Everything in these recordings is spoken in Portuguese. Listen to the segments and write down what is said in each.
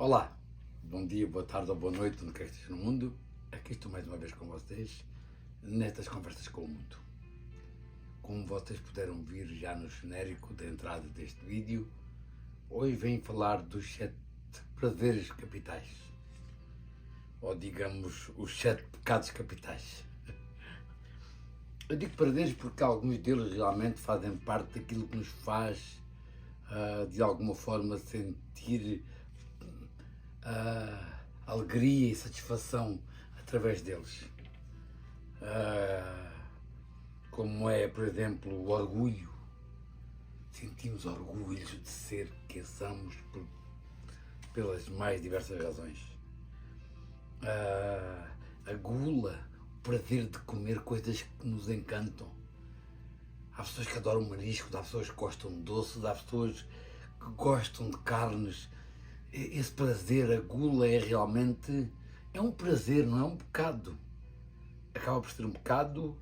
Olá, bom dia, boa tarde ou boa noite, onde quer que esteja no mundo. Aqui estou mais uma vez com vocês, nestas conversas com o mundo. Como vocês puderam ver já no genérico da entrada deste vídeo, hoje venho falar dos 7 prazeres capitais, ou digamos, os 7 pecados capitais. Eu digo prazeres porque alguns deles realmente fazem parte daquilo que nos faz, de alguma forma, sentir alegria e satisfação através deles. Como é, por exemplo, o orgulho. Sentimos orgulho de ser quem somos pelas mais diversas razões. A gula, o prazer de comer coisas que nos encantam. Há pessoas que adoram marisco, há pessoas que gostam de doces, há pessoas que gostam de carnes. Esse prazer, a gula, é um prazer, não é um pecado. Acaba por ser um pecado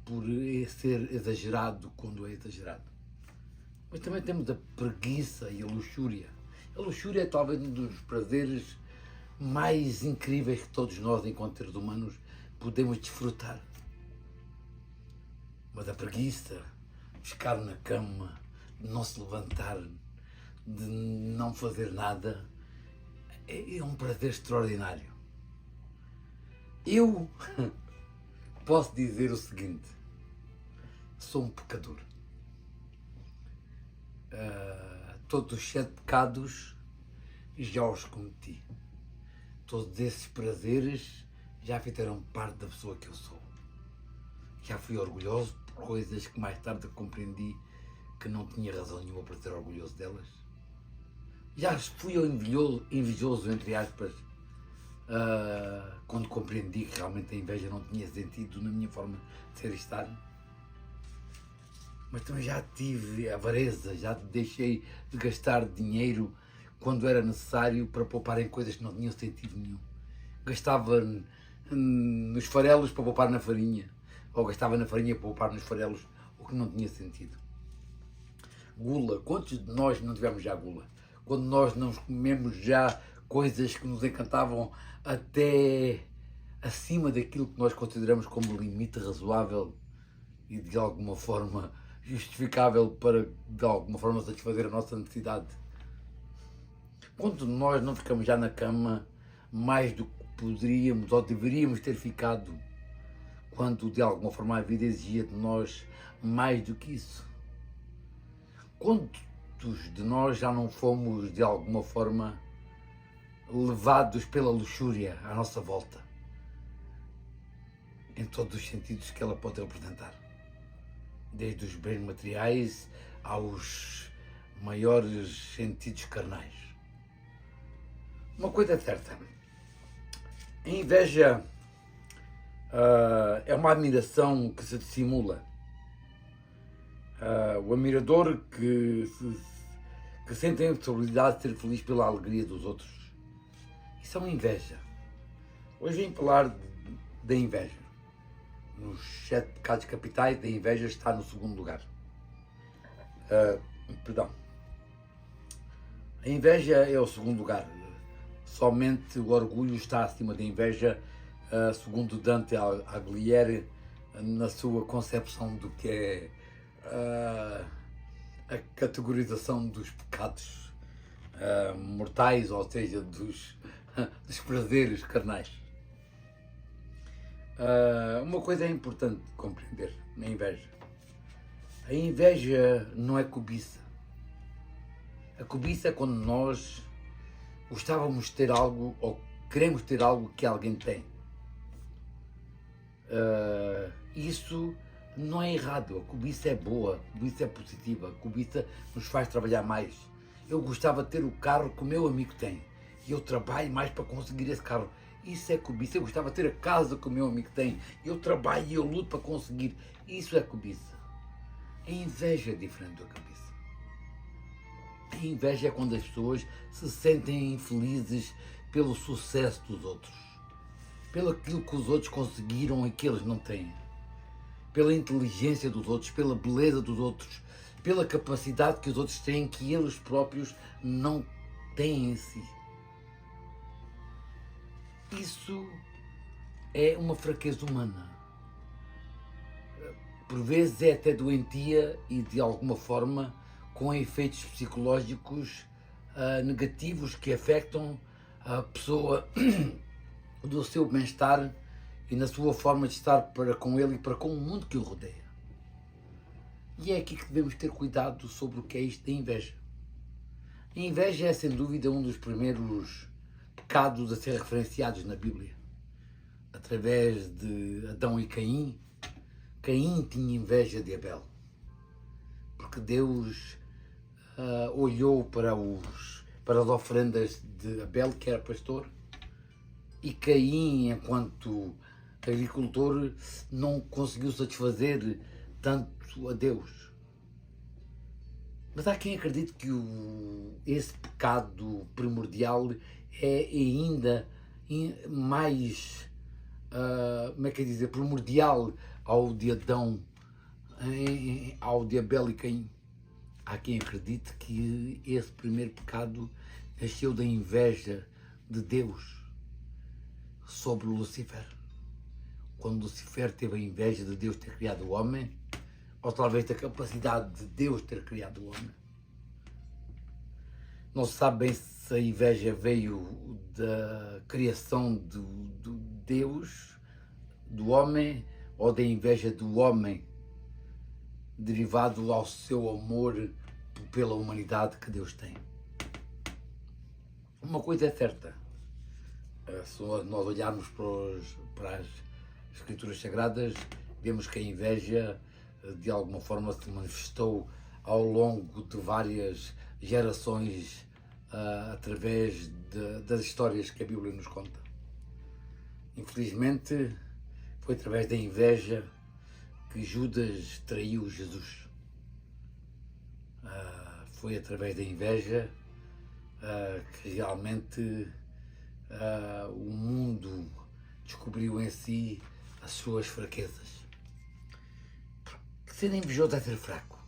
por ser exagerado quando é exagerado. Mas também temos a preguiça e a luxúria. A luxúria é talvez um dos prazeres mais incríveis que todos nós, enquanto seres humanos, podemos desfrutar. Mas a preguiça, ficar na cama, de não se levantar, de não fazer nada, é um prazer extraordinário. Eu posso dizer o seguinte: sou um pecador. Todos os 7 pecados já os cometi. Todos esses prazeres já fizeram parte da pessoa que eu sou. Já fui orgulhoso por coisas que mais tarde compreendi que não tinha razão nenhuma para ser orgulhoso delas. Já fui invejoso, entre aspas, quando compreendi que realmente a inveja não tinha sentido na minha forma de ser e estar. Mas também já tive avareza, já deixei de gastar dinheiro quando era necessário para poupar em coisas que não tinham sentido nenhum. Gastava nos farelos para poupar na farinha, ou gastava na farinha para poupar nos farelos, o que não tinha sentido. Gula, quantos de nós não tivemos já gula? Quando nós não comemos já coisas que nos encantavam até acima daquilo que nós consideramos como limite razoável e de alguma forma justificável para de alguma forma satisfazer a nossa necessidade. Quantos de nós não ficamos já na cama mais do que poderíamos ou deveríamos ter ficado, quando de alguma forma a vida exigia de nós mais do que isso? Quantos de nós já não fomos de alguma forma levados pela luxúria à nossa volta, em todos os sentidos que ela pode representar, desde os bens materiais aos maiores sentidos carnais? Uma coisa é certa: a inveja é uma admiração que se dissimula. O admirador que sente a impossibilidade de ser feliz pela alegria dos outros. Isso é uma inveja. Hoje vim falar da inveja. Nos 7 pecados capitais, a inveja está no segundo lugar. Perdão. A inveja é o segundo lugar. Somente o orgulho está acima da inveja, segundo Dante Alighieri, na sua concepção do que é a categorização dos pecados mortais, ou seja, dos prazeres carnais. Uma coisa é importante compreender na inveja: a inveja não é cobiça. A cobiça é quando nós gostávamos de ter algo ou queremos ter algo que alguém tem. Isso não é errado, a cobiça é boa, a cobiça é positiva, a cobiça nos faz trabalhar mais. Eu gostava de ter o carro que o meu amigo tem e eu trabalho mais para conseguir esse carro. Isso é cobiça. Eu gostava de ter a casa que o meu amigo tem e eu trabalho e eu luto para conseguir. Isso é cobiça. A inveja é diferente da cobiça. A inveja é quando as pessoas se sentem infelizes pelo sucesso dos outros, pelo aquilo que os outros conseguiram e que eles não têm, pela inteligência dos outros, pela beleza dos outros, pela capacidade que os outros têm que eles próprios não tem em si. Isso é uma fraqueza humana. Por vezes é até doentia e de alguma forma com efeitos psicológicos negativos que afetam a pessoa do seu bem-estar e na sua forma de estar para com ele e para com o mundo que o rodeia. E é aqui que devemos ter cuidado sobre o que é isto da inveja. A inveja é sem dúvida um dos primeiros pecados a ser referenciados na Bíblia. Através de Adão e Caim, Caim tinha inveja de Abel, porque Deus olhou para as oferendas de Abel, que era pastor, e Caim, enquanto agricultor, não conseguiu satisfazer tanto a Deus. Mas há quem acredite que esse pecado primordial é ainda mais, como é que é dizer, primordial ao de Adão, ao de Abel e Caim. Há quem acredite que esse primeiro pecado nasceu da inveja de Deus sobre Lucifer. Quando Lucifer teve a inveja de Deus ter criado o homem, ou talvez da capacidade de Deus ter criado o homem. Não se sabe bem se a inveja veio da criação do Deus, do homem, ou da inveja do homem, derivado ao seu amor pela humanidade que Deus tem. Uma coisa é certa, se nós olharmos para as Escrituras Sagradas, vemos que a inveja de alguma forma se manifestou ao longo de várias gerações através das histórias que a Bíblia nos conta. Infelizmente, foi através da inveja que Judas traiu Jesus. Foi através da inveja que realmente o mundo descobriu em si as suas fraquezas. Porque ser invejoso é ser fraco.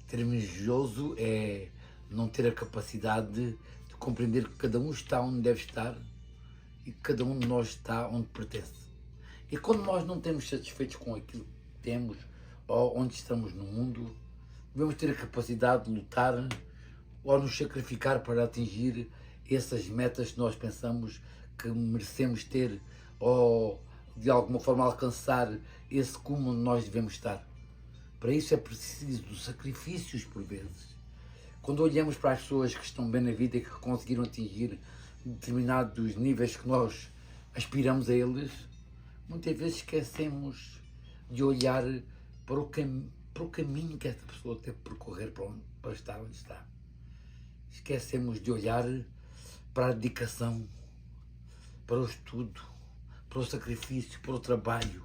Ser invejoso é não ter a capacidade de compreender que cada um está onde deve estar e que cada um de nós está onde pertence. E quando nós não estamos satisfeitos com aquilo que temos ou onde estamos no mundo, devemos ter a capacidade de lutar ou nos sacrificar para atingir essas metas que nós pensamos que merecemos ter ou de alguma forma alcançar esse cume onde nós devemos estar. Para isso é preciso sacrifícios por vezes. Quando olhamos para as pessoas que estão bem na vida e que conseguiram atingir determinados níveis que nós aspiramos a eles, muitas vezes esquecemos de olhar para o caminho que essa pessoa teve que percorrer para estar onde está. Esquecemos de olhar para a dedicação, para o estudo, para o sacrifício, para o trabalho,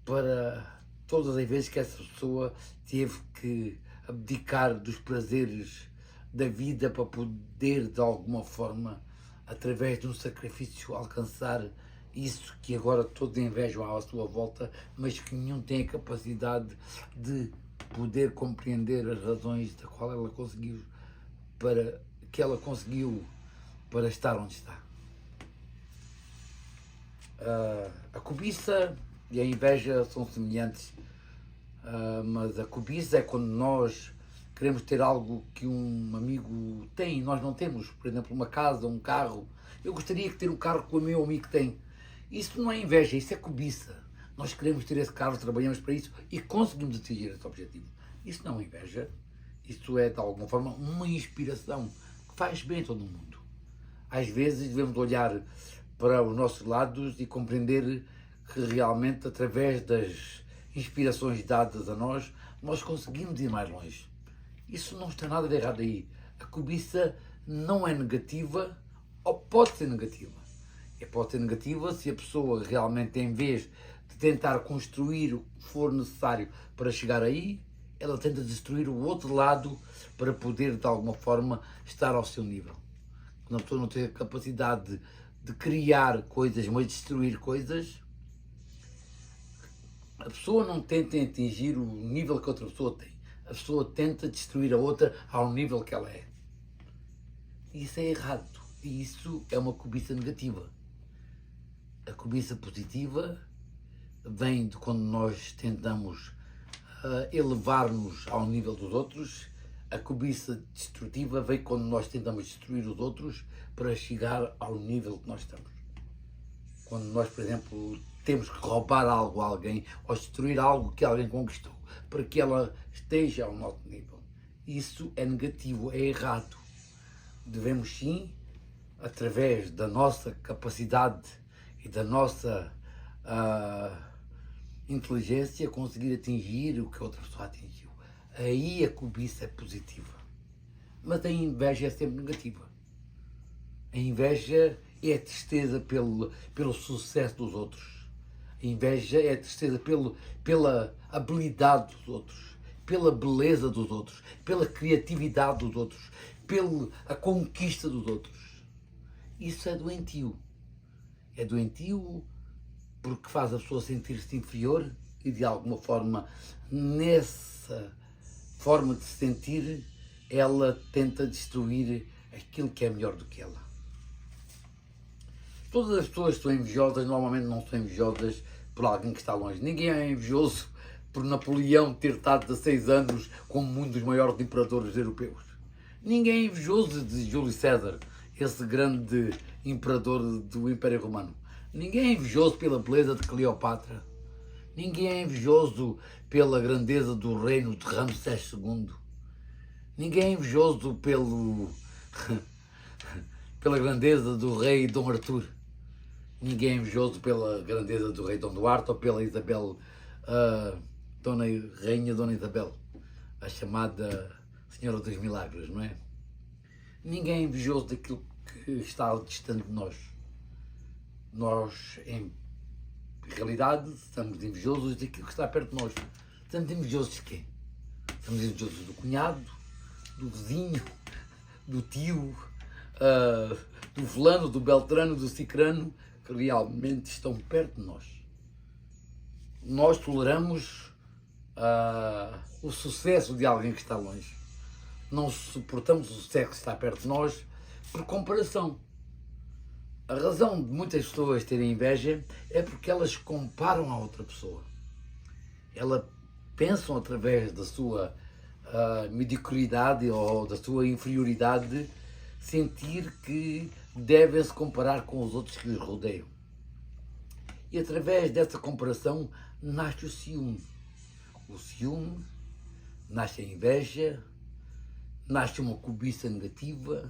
para todas as vezes que essa pessoa teve que abdicar dos prazeres da vida para poder, de alguma forma, através de um sacrifício, alcançar isso que agora todos invejam à sua volta, mas que nenhum tem a capacidade de poder compreender as razões da qual ela conseguiu para estar onde está. A cobiça e a inveja são semelhantes, mas a cobiça é quando nós queremos ter algo que um amigo tem e nós não temos, por exemplo, uma casa, um carro. Eu gostaria de ter um carro que o meu amigo tem. Isso não é inveja, isso é cobiça. Nós queremos ter esse carro, trabalhamos para isso e conseguimos atingir esse objetivo. Isso não é inveja, isso é de alguma forma uma inspiração que faz bem a todo mundo. Às vezes devemos olhar para os nossos lados e compreender que realmente através das inspirações dadas a nós, nós conseguimos ir mais longe. Isso não está nada de errado aí. A cobiça não é negativa, ou pode ser negativa. Pode ser negativa se a pessoa realmente, em vez de tentar construir o que for necessário para chegar aí, ela tenta destruir o outro lado para poder, de alguma forma, estar ao seu nível. Quando a pessoa não tem a capacidade de criar coisas, mas destruir coisas, a pessoa não tenta atingir o nível que outra pessoa tem. A pessoa tenta destruir a outra ao nível que ela é. Isso é errado. E isso é uma cobiça negativa. A cobiça positiva vem de quando nós tentamos elevar-nos ao nível dos outros. A cobiça destrutiva vem quando nós tentamos destruir os outros para chegar ao nível que nós estamos. Quando nós, por exemplo, temos que roubar algo a alguém ou destruir algo que alguém conquistou para que ela esteja ao nosso nível. Isso é negativo, é errado. Devemos sim, através da nossa capacidade e da nossa inteligência, conseguir atingir o que a outra pessoa atingiu. Aí a cobiça é positiva. Mas a inveja é sempre negativa. A inveja é a tristeza pelo sucesso dos outros. A inveja é a tristeza pela habilidade dos outros, pela beleza dos outros, pela criatividade dos outros, pela conquista dos outros. Isso é doentio. É doentio porque faz a pessoa sentir-se inferior e, de alguma forma, nessa forma de se sentir, ela tenta destruir aquilo que é melhor do que ela. Todas as pessoas que são invejosas normalmente não são invejosas por alguém que está longe. Ninguém é invejoso por Napoleão ter estado 16 anos como um dos maiores imperadores europeus. Ninguém é invejoso de Júlio César, esse grande imperador do Império Romano. Ninguém é invejoso pela beleza de Cleopatra. Ninguém é invejoso pela grandeza do reino de Ramsés II. Ninguém é invejoso pela grandeza do rei Dom Artur. Ninguém é invejoso pela grandeza do rei Dom Duarte ou pela Isabel, Rainha Dona Isabel, a chamada Senhora dos Milagres, não é? Ninguém é invejoso daquilo que está distante de nós. Nós, em realidade, estamos invejosos daquilo que está perto de nós. Estamos invejosos de quê? Estamos invejosos do cunhado, do vizinho, do tio, do fulano, do beltrano, do cicrano, que realmente estão perto de nós. Nós toleramos o sucesso de alguém que está longe. Não suportamos o sucesso que está perto de nós por comparação. A razão de muitas pessoas terem inveja é porque elas comparam a outra pessoa. Elas pensam através da sua mediocridade ou da sua inferioridade, sentir que devem se comparar com os outros que lhes rodeiam. E através dessa comparação nasce o ciúme. O ciúme, nasce a inveja, nasce uma cobiça negativa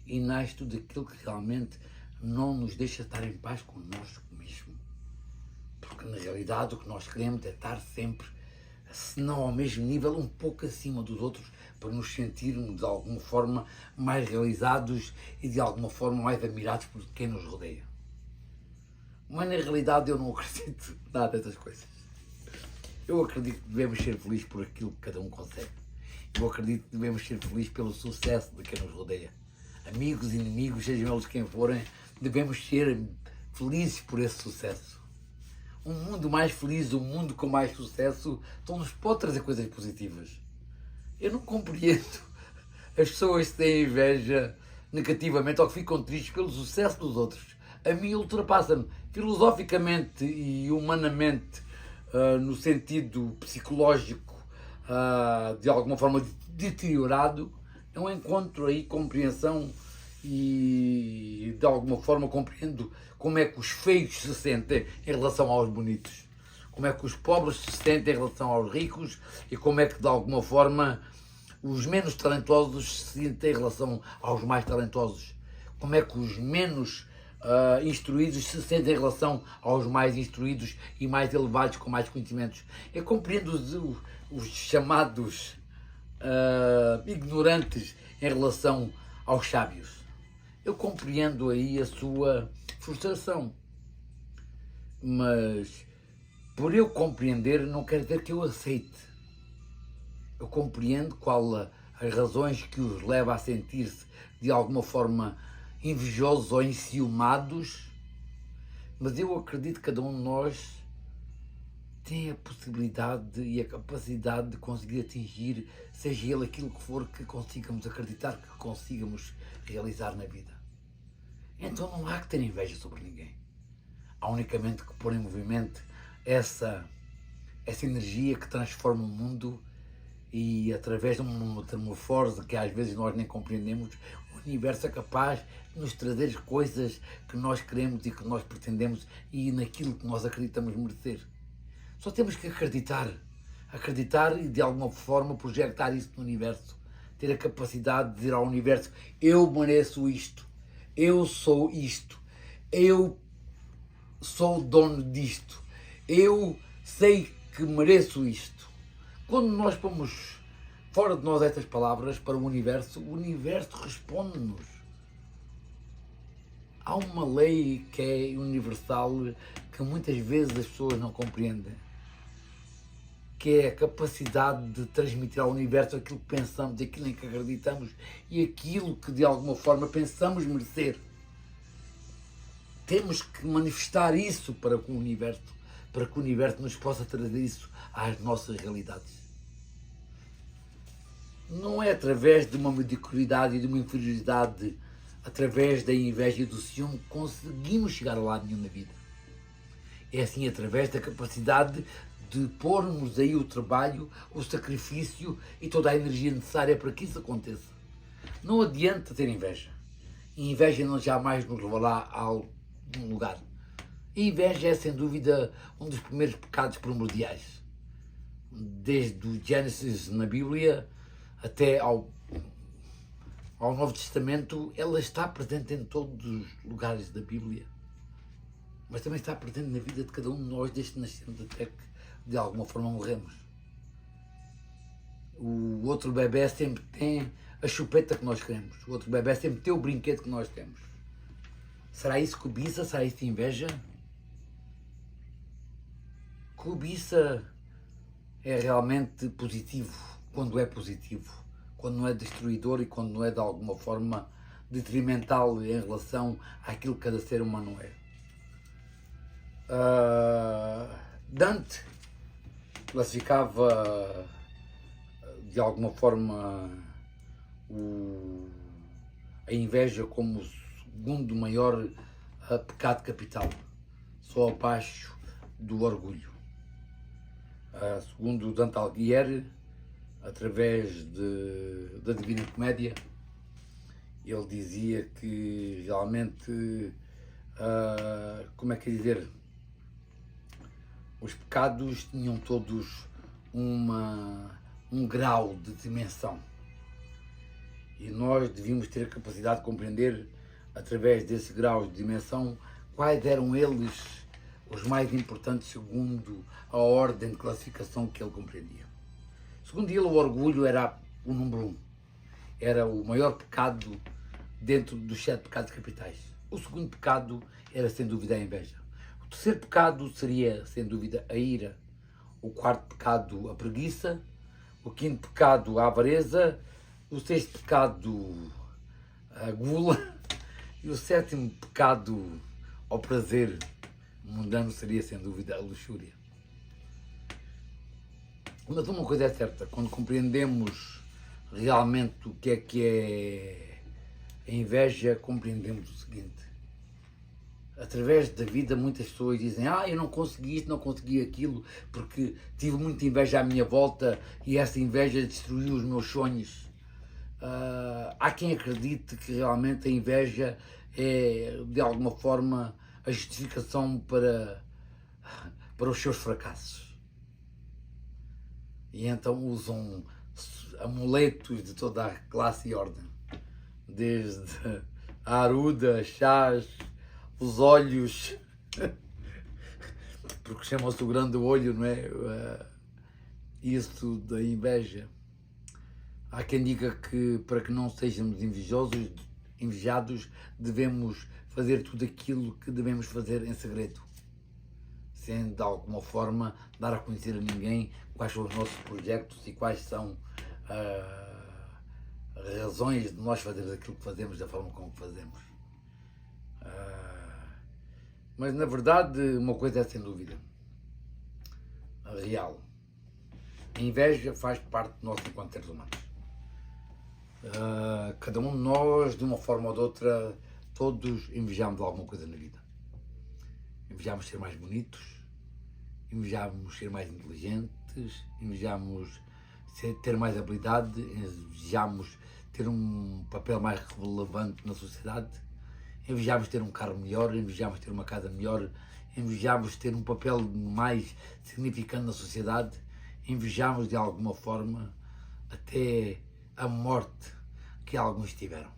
e nasce tudo aquilo que realmente não nos deixa estar em paz connosco mesmo. Porque na realidade o que nós queremos é estar sempre, se não ao mesmo nível, um pouco acima dos outros, para nos sentirmos de alguma forma mais realizados e de alguma forma mais admirados por quem nos rodeia. Mas na realidade eu não acredito em nada dessas coisas. Eu acredito que devemos ser felizes por aquilo que cada um consegue. Eu acredito que devemos ser felizes pelo sucesso de quem nos rodeia. Amigos, inimigos, sejam eles quem forem, devemos ser felizes por esse sucesso. Um mundo mais feliz, um mundo com mais sucesso, então nos pode trazer coisas positivas. Eu não compreendo as pessoas que têm inveja negativamente ou que ficam tristes pelo sucesso dos outros. A mim ultrapassa-me filosoficamente e humanamente, no sentido psicológico, de alguma forma deteriorado. Eu encontro aí compreensão e de alguma forma compreendo como é que os feios se sentem em relação aos bonitos, como é que os pobres se sentem em relação aos ricos e como é que de alguma forma os menos talentosos se sentem em relação aos mais talentosos, como é que os menos instruídos se sentem em relação aos mais instruídos e mais elevados com mais conhecimentos. Eu compreendo os chamados ignorantes em relação aos sábios. Eu compreendo aí a sua frustração, mas por eu compreender não quer dizer que eu aceite. Eu compreendo as razões que os leva a sentir-se de alguma forma invejosos ou enciumados, mas eu acredito que cada um de nós tem a possibilidade e a capacidade de conseguir atingir, seja ele aquilo que for que consigamos acreditar, que consigamos realizar na vida. Então não há que ter inveja sobre ninguém. Há unicamente que pôr em movimento essa energia que transforma o mundo e através de uma metamorfose que às vezes nós nem compreendemos, o universo é capaz de nos trazer coisas que nós queremos e que nós pretendemos e naquilo que nós acreditamos merecer. Só temos que acreditar e de alguma forma projetar isso no universo, ter a capacidade de dizer ao universo: eu mereço isto, eu sou isto, eu sou dono disto, eu sei que mereço isto. Quando nós pomos fora de nós estas palavras para o universo responde-nos. Há uma lei que é universal que muitas vezes as pessoas não compreendem, que é a capacidade de transmitir ao universo aquilo que pensamos, aquilo em que acreditamos e aquilo que de alguma forma pensamos merecer. Temos que manifestar isso para que o universo nos possa trazer isso às nossas realidades. Não é através de uma mediocridade e de uma inferioridade, através da inveja e do ciúme, que conseguimos chegar a lado nenhum na vida. É assim através da capacidade de pormos aí o trabalho, o sacrifício e toda a energia necessária para que isso aconteça. Não adianta ter inveja. E inveja não jamais nos levará a algum lugar. A inveja é, sem dúvida, um dos primeiros pecados primordiais. Desde o Gênesis na Bíblia até ao Novo Testamento, ela está presente em todos os lugares da Bíblia. Mas também está presente na vida de cada um de nós, desde que nascemos até que, de alguma forma, morremos. O outro bebê sempre tem a chupeta que nós queremos. O outro bebê sempre tem o brinquedo que nós temos. Será isso cobiça? Será isso inveja? Cobiça é realmente positivo, quando é positivo, quando não é destruidor e quando não é de alguma forma detrimental em relação àquilo que cada ser humano é. Dante classificava de alguma forma a inveja como o segundo maior pecado capital, só abaixo do orgulho. Segundo Dante Alighieri, através da Divina Comédia, ele dizia que realmente, como é que é dizer, os pecados tinham todos um grau de dimensão e nós devíamos ter a capacidade de compreender, através desse grau de dimensão, quais eram eles os mais importantes segundo a ordem de classificação que ele compreendia. Segundo ele, o orgulho era o número 1, era o maior pecado dentro dos 7 pecados capitais. O segundo pecado era, sem dúvida, a inveja. O terceiro pecado seria, sem dúvida, a ira. O quarto pecado, a preguiça. O quinto pecado, a avareza. O sexto pecado, a gula. E o sétimo pecado, ao prazer mundano, seria, sem dúvida, a luxúria. Mas uma coisa é certa, quando compreendemos realmente o que é a inveja, compreendemos o seguinte: através da vida muitas pessoas dizem: eu não consegui isto, não consegui aquilo, porque tive muita inveja à minha volta e essa inveja destruiu os meus sonhos. Há quem acredite que realmente a inveja é, de alguma forma, a justificação para os seus fracassos. E então usam amuletos de toda a classe e ordem, desde a aruda, chás, os olhos, porque chama-se o grande olho, não é? Isso da inveja. Há quem diga que, para que não sejamos invejados, devemos fazer tudo aquilo que devemos fazer em segredo, sem de alguma forma dar a conhecer a ninguém quais são os nossos projetos e quais são as razões de nós fazermos aquilo que fazemos da forma como fazemos. Mas na verdade, uma coisa é sem dúvida: real. A inveja faz parte de nós enquanto seres humanos. Cada um de nós, de uma forma ou de outra, todos invejamos alguma coisa na vida. Invejamos ser mais bonitos, invejamos ser mais inteligentes, invejamos ter mais habilidade, invejamos ter um papel mais relevante na sociedade, invejamos ter um carro melhor, invejamos ter uma casa melhor, invejamos ter um papel mais significante na sociedade, invejamos de alguma forma até a morte que alguns tiveram.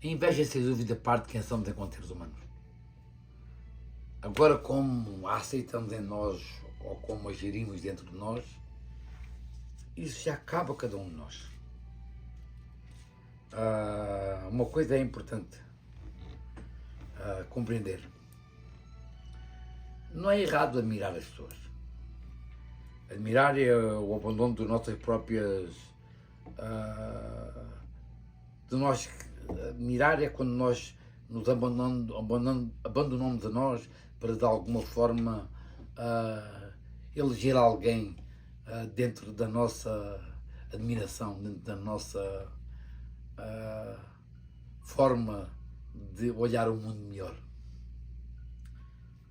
A inveja é sem dúvida parte de quem somos enquanto seres humanos. Agora, como a aceitamos em nós ou como a gerimos dentro de nós, isso já cabe a cada um de nós. Uma coisa é importante compreender. Não é errado admirar as pessoas. Admirar é o abandono das nossas próprias... admirar é quando nós nos abandonamos a nós para de alguma forma eleger alguém dentro da nossa admiração, dentro da nossa forma de olhar o mundo melhor.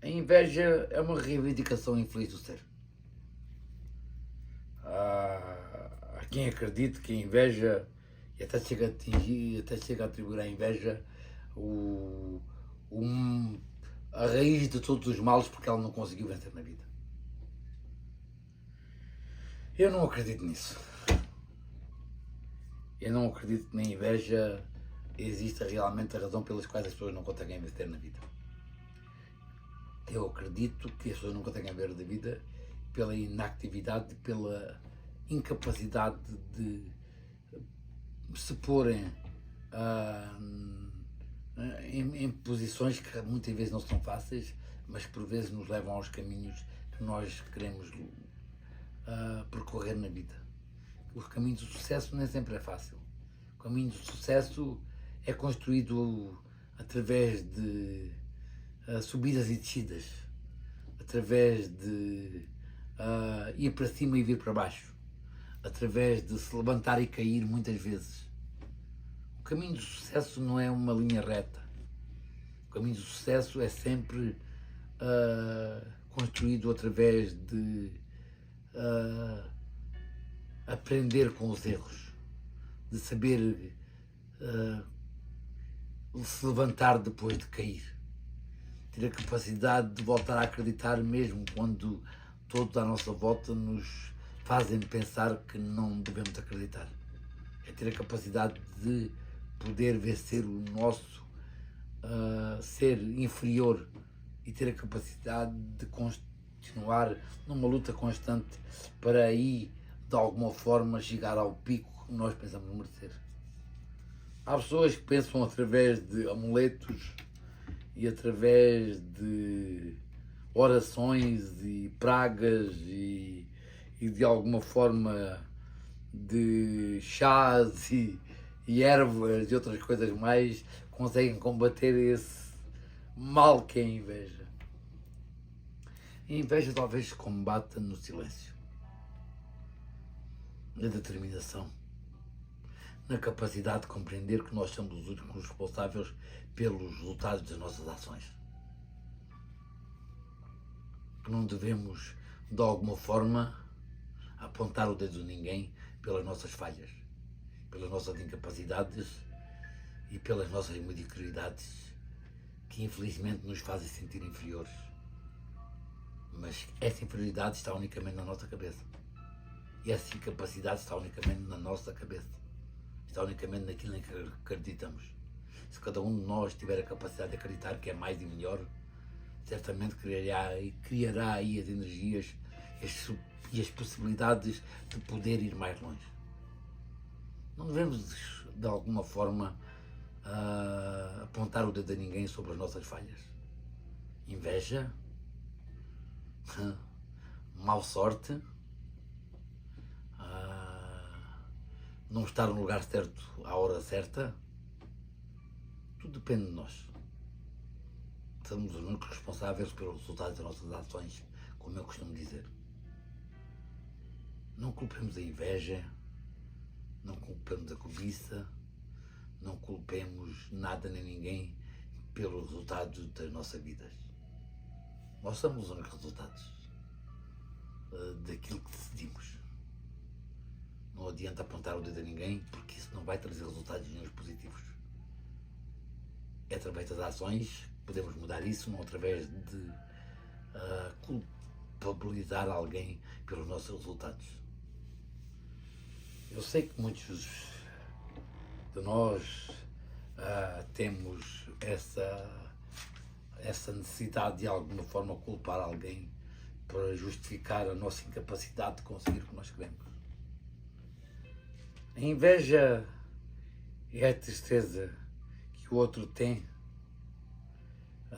A inveja é uma reivindicação infeliz do ser. Há quem acredite que a inveja, e até chega a atingir, até chega a atribuir à inveja a raiz de todos os males, porque ela não conseguiu vencer na vida. Eu não acredito nisso. Eu não acredito que na inveja exista realmente a razão pelas quais as pessoas não conseguem vencer na vida. Eu acredito que as pessoas não conseguem ver da vida pela inactividade, pela incapacidade de se porem em posições que muitas vezes não são fáceis, mas por vezes nos levam aos caminhos que nós queremos percorrer na vida. O caminho do sucesso nem sempre é fácil. O caminho do sucesso é construído através de subidas e descidas, através de ir para cima e vir para baixo, através de se levantar e cair muitas vezes. O caminho do sucesso não é uma linha reta. O caminho do sucesso é sempre construído através de aprender com os erros, de saber se levantar depois de cair, ter a capacidade de voltar a acreditar mesmo quando todos à nossa volta nos fazem pensar que não devemos acreditar. É ter a capacidade de poder vencer o nosso ser inferior e ter a capacidade de continuar numa luta constante para aí, de alguma forma, chegar ao pico que nós pensamos merecer. Há pessoas que pensam através de amuletos e através de orações e pragas e de alguma forma de chás e ervas e outras coisas mais, conseguem combater esse mal que é a inveja. A inveja talvez se combata no silêncio, na determinação, na capacidade de compreender que nós somos os únicos responsáveis pelos resultados das nossas ações. Que não devemos, de alguma forma, apontar o dedo a ninguém pelas nossas falhas, pelas nossas incapacidades e pelas nossas mediocridades, que infelizmente nos fazem sentir inferiores. Mas essa inferioridade está unicamente na nossa cabeça. E essa incapacidade está unicamente na nossa cabeça. Está unicamente naquilo em que acreditamos. Se cada um de nós tiver a capacidade de acreditar que é mais e melhor, certamente criará aí as energias e as possibilidades de poder ir mais longe. Não devemos, de alguma forma, apontar o dedo a ninguém sobre as nossas falhas. Inveja, mau sorte, não estar no lugar certo à hora certa, tudo depende de nós. Somos os únicos responsáveis pelos resultados das nossas ações como eu costumo dizer. Não culpemos a inveja, não culpemos a cobiça, não culpemos nada nem ninguém pelos resultados das nossas vidas. Nós somos os únicos resultados daquilo que decidimos. Não adianta apontar o dedo a ninguém, porque isso não vai trazer resultados nenhum positivos. É através das ações que podemos mudar isso, não através de culpabilizar alguém pelos nossos resultados. Eu sei que muitos de nós temos essa necessidade de alguma forma culpar alguém para justificar a nossa incapacidade de conseguir o que nós queremos. A inveja é a tristeza que o outro tem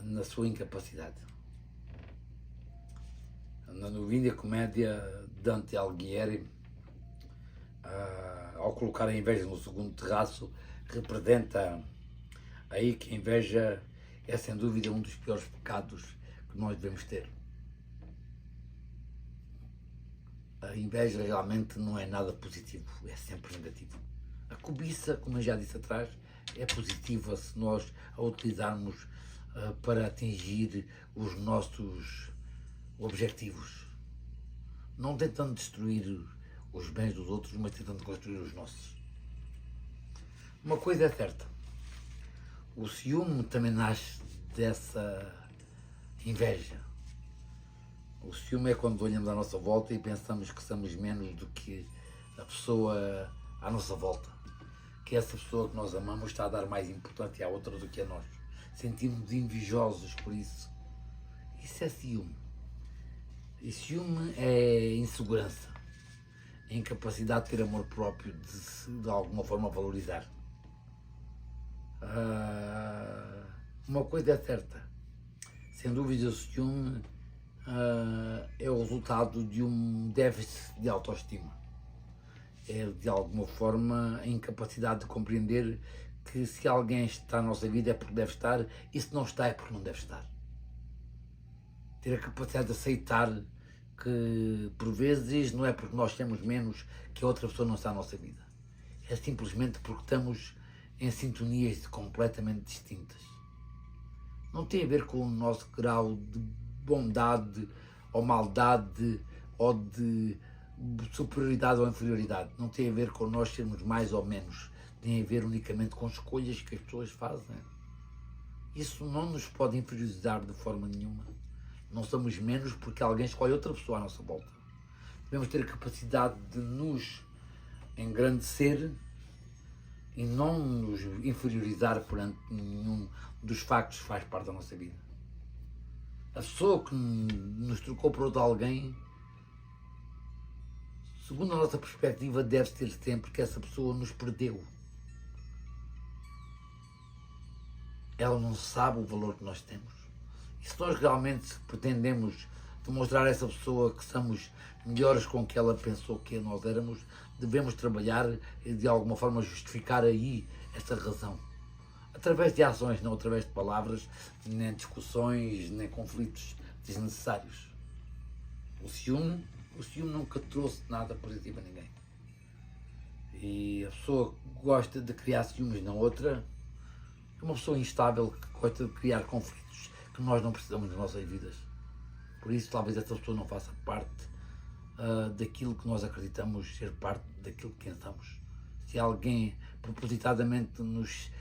na sua incapacidade. Na Divina Comédia, Dante Alighieri, ao colocar a inveja no segundo terraço, representa aí que a inveja é sem dúvida um dos piores pecados que nós devemos ter. A inveja realmente não é nada positivo, é sempre negativo. A cobiça, como eu já disse atrás, é positiva se nós a utilizarmos para atingir os nossos objetivos. Não tentando destruir os bens dos outros, mas tentando construir os nossos. Uma coisa é certa, o ciúme também nasce dessa inveja. O ciúme é quando olhamos à nossa volta e pensamos que somos menos do que a pessoa à nossa volta. Que essa pessoa que nós amamos está a dar mais importância à outra do que a nós. Sentimos invejosos por isso. Isso é ciúme. E ciúme é insegurança. É incapacidade de ter amor próprio, de se de alguma forma valorizar. Uma coisa é certa. Sem dúvida o ciúme é o resultado de um déficit de autoestima. É, de alguma forma, a incapacidade de compreender que se alguém está na nossa vida é porque deve estar, e se não está é porque não deve estar. Ter a capacidade de aceitar que, por vezes, não é porque nós temos menos que a outra pessoa não está na nossa vida. É simplesmente porque estamos em sintonias completamente distintas. Não tem a ver com o nosso grau de bondade ou maldade ou de superioridade ou inferioridade. Não tem a ver com nós sermos mais ou menos. Tem a ver unicamente com escolhas que as pessoas fazem. Isso não nos pode inferiorizar de forma nenhuma. Não somos menos porque alguém escolhe outra pessoa à nossa volta. Devemos ter a capacidade de nos engrandecer e não nos inferiorizar perante nenhum dos factos que faz parte da nossa vida. A pessoa que nos trocou por outro alguém, segundo a nossa perspectiva, deve ser sempre que essa pessoa nos perdeu. Ela não sabe o valor que nós temos. E se nós realmente pretendemos demonstrar a essa pessoa que somos melhores com o que ela pensou que nós éramos, devemos trabalhar e de alguma forma justificar aí essa razão. Através de ações, não através de palavras, nem discussões, nem conflitos desnecessários. O ciúme nunca trouxe nada positivo a ninguém. E a pessoa que gosta de criar ciúmes na outra é uma pessoa instável que gosta de criar conflitos que nós não precisamos nas nossas vidas. Por isso, talvez essa pessoa não faça parte daquilo que nós acreditamos ser parte daquilo que pensamos. Se alguém propositadamente nos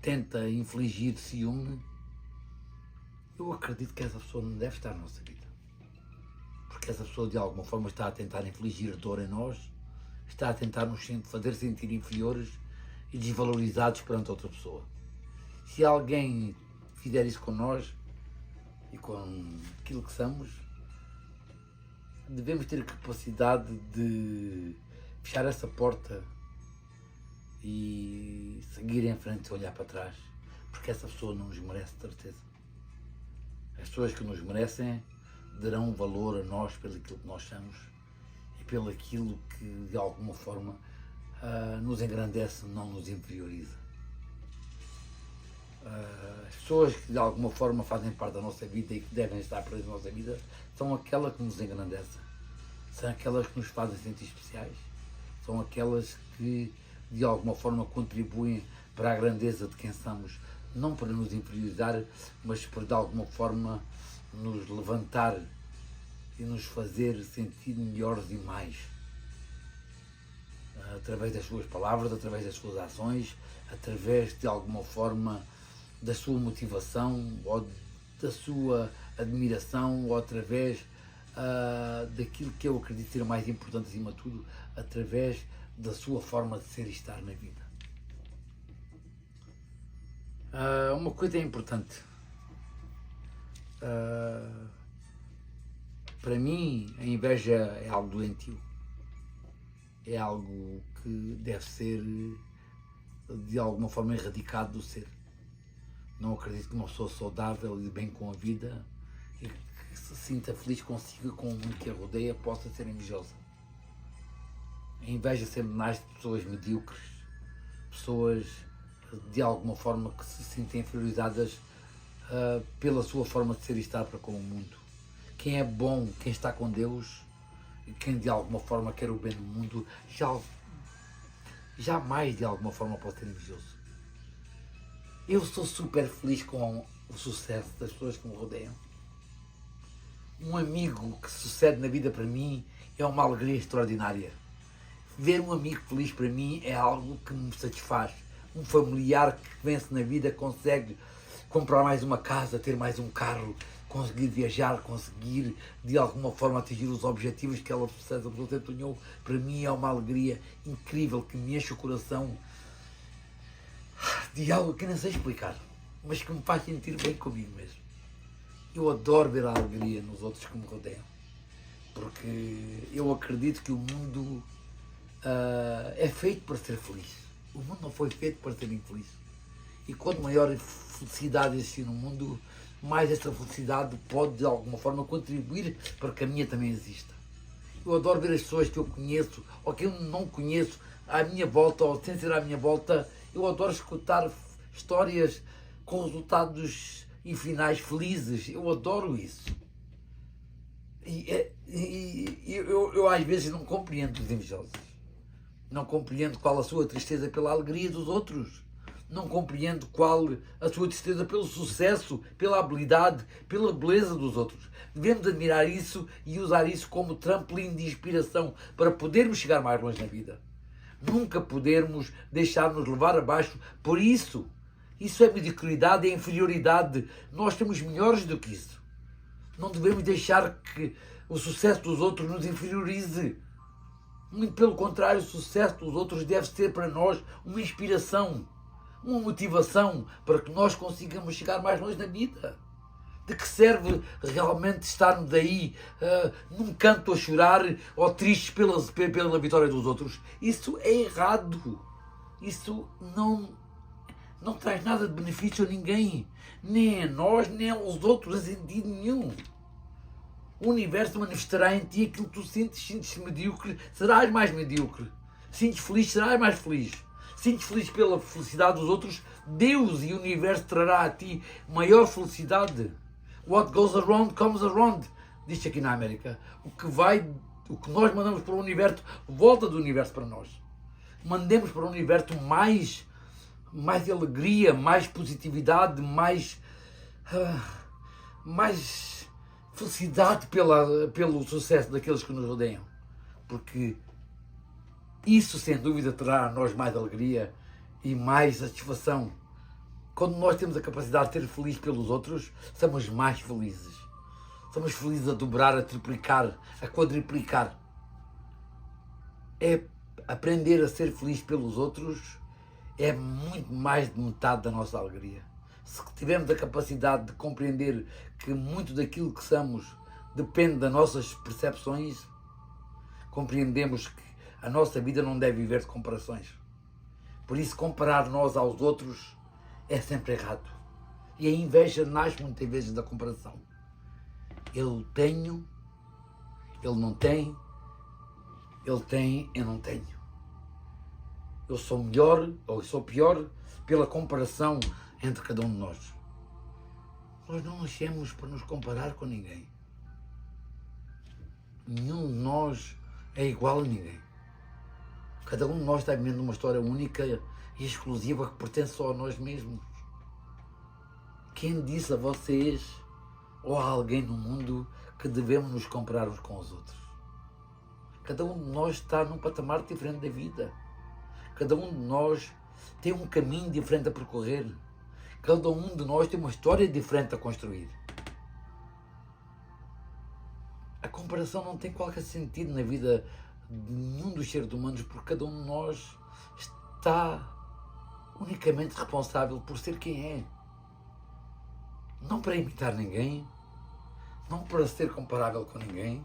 tenta infligir ciúme, eu acredito que essa pessoa não deve estar na nossa vida. Porque essa pessoa de alguma forma está a tentar infligir dor em nós, está a tentar nos fazer sentir inferiores e desvalorizados perante outra pessoa. Se alguém fizer isso com nós e com aquilo que somos, devemos ter a capacidade de fechar essa porta e seguir em frente e olhar para trás, porque essa pessoa não nos merece, de certeza. As pessoas que nos merecem darão valor a nós pelo aquilo que nós somos e pelo aquilo que de alguma forma nos engrandece, não nos inferioriza. As pessoas que de alguma forma fazem parte da nossa vida e que devem estar presentes na nossa vida são aquelas que nos engrandecem, são aquelas que nos fazem sentir especiais, são aquelas que de alguma forma contribuem para a grandeza de quem somos, não para nos inferiorizar, mas para de alguma forma nos levantar e nos fazer sentir melhores e mais, através das suas palavras, através das suas ações, através de alguma forma da sua motivação ou da sua admiração, ou através daquilo que eu acredito ser mais importante acima de tudo, através da sua forma de ser e estar na vida. Uma coisa é importante. Para mim, a inveja é algo doentio. É algo que deve ser, de alguma forma, erradicado do ser. Não acredito que uma pessoa saudável e bem com a vida e que se sinta feliz consigo e com o mundo que a rodeia possa ser invejosa. A inveja sempre nasce de pessoas medíocres, pessoas de alguma forma que se sentem inferiorizadas pela sua forma de ser e estar para com o mundo. Quem é bom, quem está com Deus e quem de alguma forma quer o bem do mundo, jamais de alguma forma pode ser invejoso. Eu sou super feliz com o sucesso das pessoas que me rodeiam. Um amigo que sucede na vida para mim é uma alegria extraordinária. Ver um amigo feliz para mim é algo que me satisfaz. Um familiar que vence na vida, consegue comprar mais uma casa, ter mais um carro, conseguir viajar, conseguir de alguma forma atingir os objetivos que ela sempre sonhou, para mim é uma alegria incrível que me enche o coração de algo que nem sei explicar, mas que me faz sentir bem comigo mesmo. Eu adoro ver a alegria nos outros que me rodeiam, porque eu acredito que o mundo é feito para ser feliz. O mundo não foi feito para ser infeliz. E quanto maior felicidade existir no mundo, mais essa felicidade pode de alguma forma contribuir para que a minha também exista. Eu adoro ver as pessoas que eu conheço ou que eu não conheço à minha volta ou sem ser à minha volta. Eu adoro escutar histórias com resultados e finais felizes. Eu adoro isso. Eu às vezes não compreendo os invejosos. Não compreendo qual a sua tristeza pela alegria dos outros. Não compreendo qual a sua tristeza pelo sucesso, pela habilidade, pela beleza dos outros. Devemos admirar isso e usar isso como trampolim de inspiração para podermos chegar mais longe na vida. Nunca podermos deixar-nos levar abaixo por isso. Isso é mediocridade, é inferioridade. Nós somos melhores do que isso. Não devemos deixar que o sucesso dos outros nos inferiorize. Muito pelo contrário, o sucesso dos outros deve ser para nós uma inspiração, uma motivação para que nós consigamos chegar mais longe na vida. De que serve realmente estarmos aí num canto a chorar ou tristes pela vitória dos outros? Isso é errado. Isso não traz nada de benefício a ninguém. Nem a nós, nem aos outros, em sentido nenhum. O universo manifestará em ti aquilo que tu sentes. Sentes-te medíocre, serás mais medíocre. Sentes feliz, serás mais feliz. Sentes feliz pela felicidade dos outros, Deus e o universo trará a ti maior felicidade. What goes around comes around, diz aqui na América. O que nós mandamos para o universo, volta do universo para nós. Mandemos para o universo mais alegria, mais positividade, mais felicidade pelo sucesso daqueles que nos rodeiam. Porque isso, sem dúvida, trará a nós mais alegria e mais satisfação. Quando nós temos a capacidade de ser feliz pelos outros, somos mais felizes. Somos felizes a dobrar, a triplicar, a quadriplicar. É aprender a ser feliz pelos outros é muito mais de metade da nossa alegria. Se tivermos a capacidade de compreender que muito daquilo que somos depende das nossas percepções, compreendemos que a nossa vida não deve viver de comparações. Por isso, comparar nós aos outros é sempre errado. E a inveja nasce muitas vezes da comparação. Eu tenho, ele não tem, ele tem, eu não tenho. eu sou melhor ou eu sou pior pela comparação entre cada um de nós. Nós não nascemos para nos comparar com ninguém. Nenhum de nós é igual a ninguém. Cada um de nós está vivendo uma história única e exclusiva que pertence só a nós mesmos. Quem disse a vocês ou a alguém no mundo que devemos nos comparar uns com os outros? Cada um de nós está num patamar diferente da vida. Cada um de nós tem um caminho diferente a percorrer. Cada um de nós tem uma história diferente a construir. A comparação não tem qualquer sentido na vida de nenhum dos seres humanos, porque cada um de nós está unicamente responsável por ser quem é. Não para imitar ninguém, não para ser comparável com ninguém.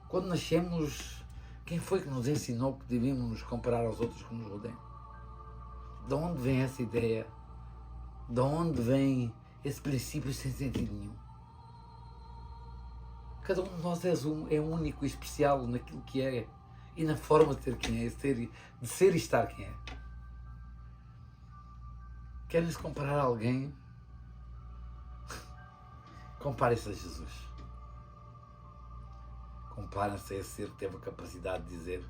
Quando nascemos, quem foi que nos ensinou que devíamos nos comparar aos outros que nos rodeiam? De onde vem essa ideia? De onde vem esse princípio sem sentido nenhum? Cada um de nós é único e especial naquilo que é e na forma de ser quem é, de ser e estar quem é. Querem se comparar a alguém? Comparem-se a Jesus. Comparem-se a esse ser que teve a capacidade de dizer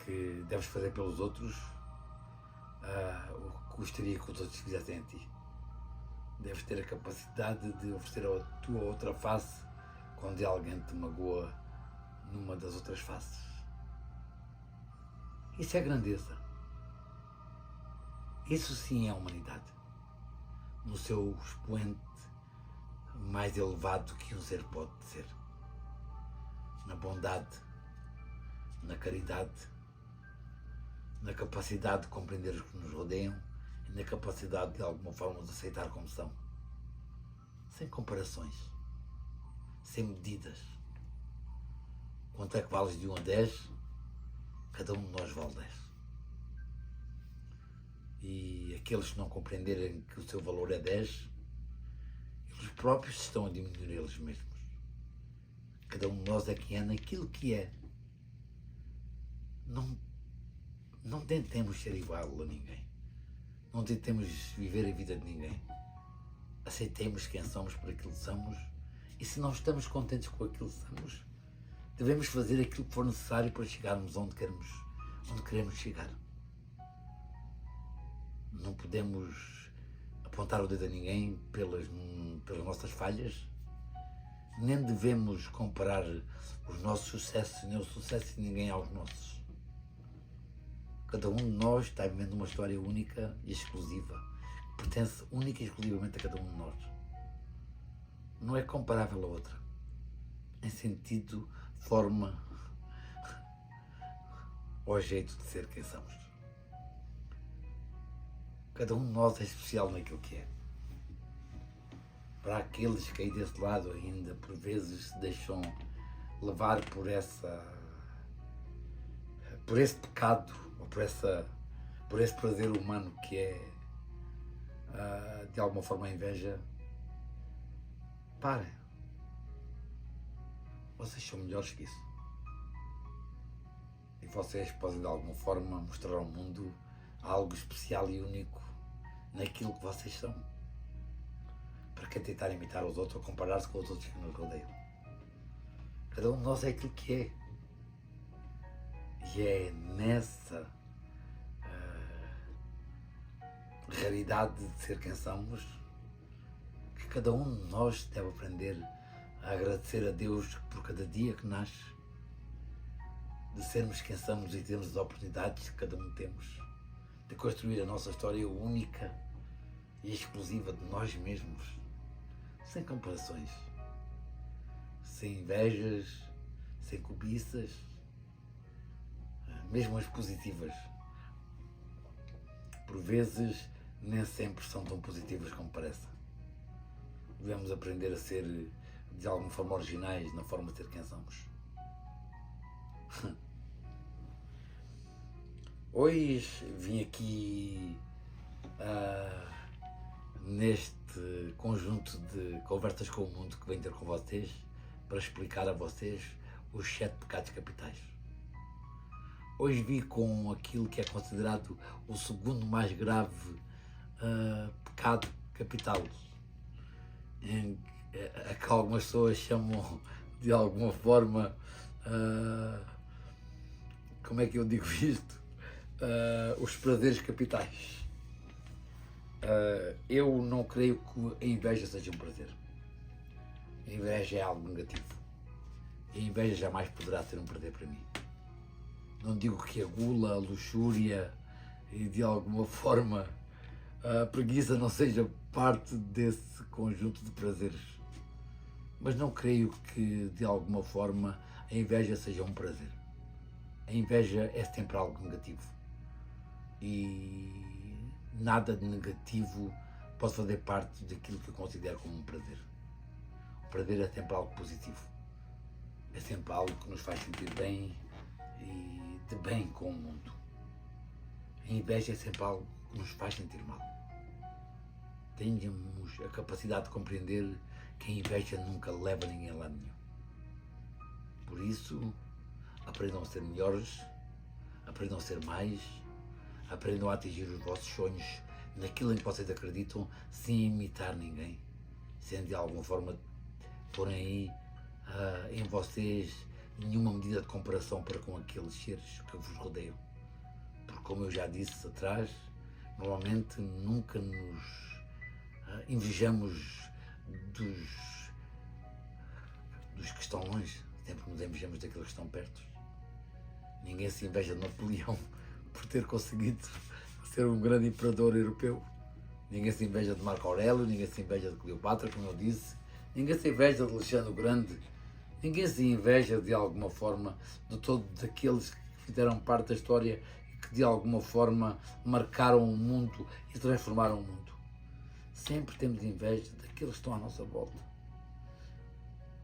que deves fazer pelos outros o que gostaria que os outros fizessem a ti. Deves ter a capacidade de oferecer a tua outra face quando alguém te magoa numa das outras faces. Isso é grandeza. Isso sim é humanidade. No seu expoente mais elevado que um ser pode ser. Na bondade, na caridade, na capacidade de compreender os que nos rodeiam e na capacidade de alguma forma de aceitar como são. Sem comparações, sem medidas. Quanto é que vales de 1 a 10? Cada um de nós vale 10. E aqueles que não compreenderem que o seu valor é 10, eles próprios estão a diminuir eles mesmos. Cada um de nós é quem é naquilo que é. Não tentemos ser igual a ninguém. Não tentemos viver a vida de ninguém. Aceitemos quem somos por aquilo que somos. E se não estamos contentes com aquilo que somos, devemos fazer aquilo que for necessário para chegarmos onde queremos chegar. Não podemos apontar o dedo a ninguém pelas nossas falhas, nem devemos comparar os nossos sucessos, nem o sucesso de ninguém aos nossos. Cada um de nós está vivendo uma história única e exclusiva, que pertence única e exclusivamente a cada um de nós. Não é comparável a outra, em sentido, forma ou jeito de ser quem somos. Cada um de nós é especial naquilo que é. Para aqueles que aí desse lado ainda por vezes se deixam levar por esse pecado ou por esse prazer humano que é de alguma forma a inveja, parem. Vocês são melhores que isso. E vocês podem de alguma forma mostrar ao mundo algo especial e único naquilo que vocês são. Para quem tentar imitar os outros ou comparar-se com os outros que nos rodeiam. Cada um de nós é aquilo que é. E é nessa raridade de ser quem somos que cada um de nós deve aprender a agradecer a Deus por cada dia que nasce, de sermos quem somos e termos as oportunidades que cada um temos, de construir a nossa história única e exclusiva de nós mesmos, sem comparações, sem invejas, sem cobiças, mesmo as positivas. Por vezes, nem sempre são tão positivas como parecem. Devemos aprender a ser, de alguma forma, originais na forma de ser quem somos. Hoje vim aqui neste conjunto de conversas com o mundo que venho ter com vocês para explicar a vocês os 7 pecados capitais. Hoje vi com aquilo que é considerado o segundo mais grave pecado capital, a que algumas pessoas chamam de alguma forma, como é que eu digo isto? Os prazeres capitais. Eu não creio que a inveja seja um prazer. A inveja é algo negativo. A inveja jamais poderá ser um prazer para mim. Não digo que a gula, a luxúria e de alguma forma a preguiça não seja parte desse conjunto de prazeres. Mas não creio que de alguma forma a inveja seja um prazer. A inveja é sempre algo negativo. E nada de negativo pode fazer parte daquilo que eu considero como um prazer. O prazer é sempre algo positivo. É sempre algo que nos faz sentir bem e de bem com o mundo. A inveja é sempre algo que nos faz sentir mal. Tenhamos a capacidade de compreender que a inveja nunca leva ninguém a lado nenhum. Por isso, aprendam a ser melhores, aprendam a ser mais, aprendam a atingir os vossos sonhos naquilo em que vocês acreditam, sem imitar ninguém, sem de alguma forma porem aí em vocês nenhuma medida de comparação para com aqueles seres que vos rodeiam. Porque, como eu já disse atrás, normalmente nunca nos invejamos dos que estão longe, sempre nos invejamos daqueles que estão perto. Ninguém se inveja de Napoleão por ter conseguido ser um grande imperador europeu. Ninguém se inveja de Marco Aurélio, ninguém se inveja de Cleopatra, como eu disse. Ninguém se inveja de Alexandre o Grande. Ninguém se inveja de alguma forma de todos aqueles que fizeram parte da história e que de alguma forma marcaram o mundo e transformaram o mundo. Sempre temos inveja daqueles que estão à nossa volta,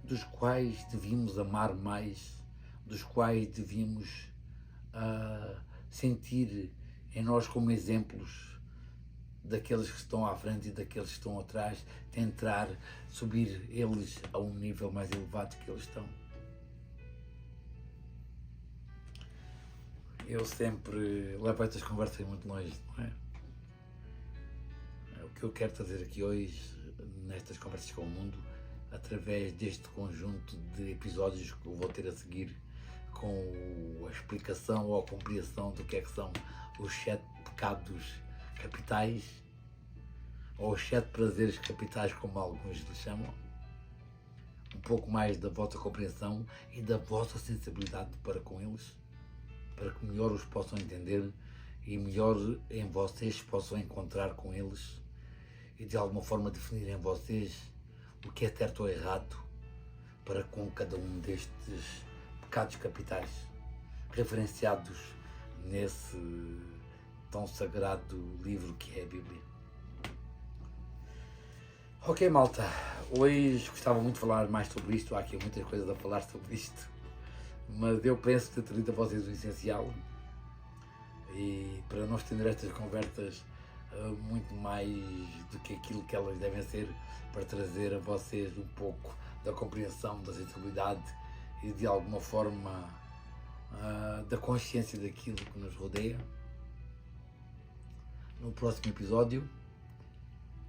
dos quais devíamos amar mais, dos quais devíamos sentir em nós como exemplos daqueles que estão à frente e daqueles que estão atrás, tentar subir eles a um nível mais elevado que eles estão. Eu sempre levo estas conversas muito longe, não é? O que eu quero trazer aqui hoje, nestas conversas com o mundo, através deste conjunto de episódios que eu vou ter a seguir, com a explicação ou a compreensão do que é que são os 7 pecados capitais, ou os 7 prazeres capitais, como alguns lhe chamam, um pouco mais da vossa compreensão e da vossa sensibilidade para com eles, para que melhor os possam entender e melhor em vocês possam encontrar com eles e de alguma forma definir em vocês o que é certo ou errado para com cada um destes pecados capitais, referenciados nesse tão sagrado livro que é a Bíblia. Ok, malta, hoje gostava muito de falar mais sobre isto, há aqui muitas coisas a falar sobre isto, mas eu penso ter trazido a vocês o essencial e para não estender estas conversas muito mais do que aquilo que elas devem ser, para trazer a vocês um pouco da compreensão, da sensibilidade e de alguma forma da consciência daquilo que nos rodeia. No próximo episódio,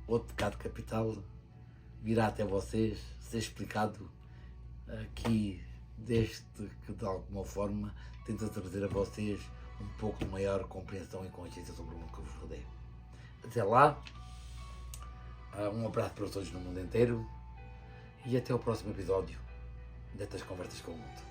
outro pecado capital virá até vocês ser explicado aqui, desde que de alguma forma tenta trazer a vocês um pouco de maior compreensão e consciência sobre o mundo que vos rodeia. Até lá, um abraço para todos no mundo inteiro e até o próximo episódio destas conversas com o mundo.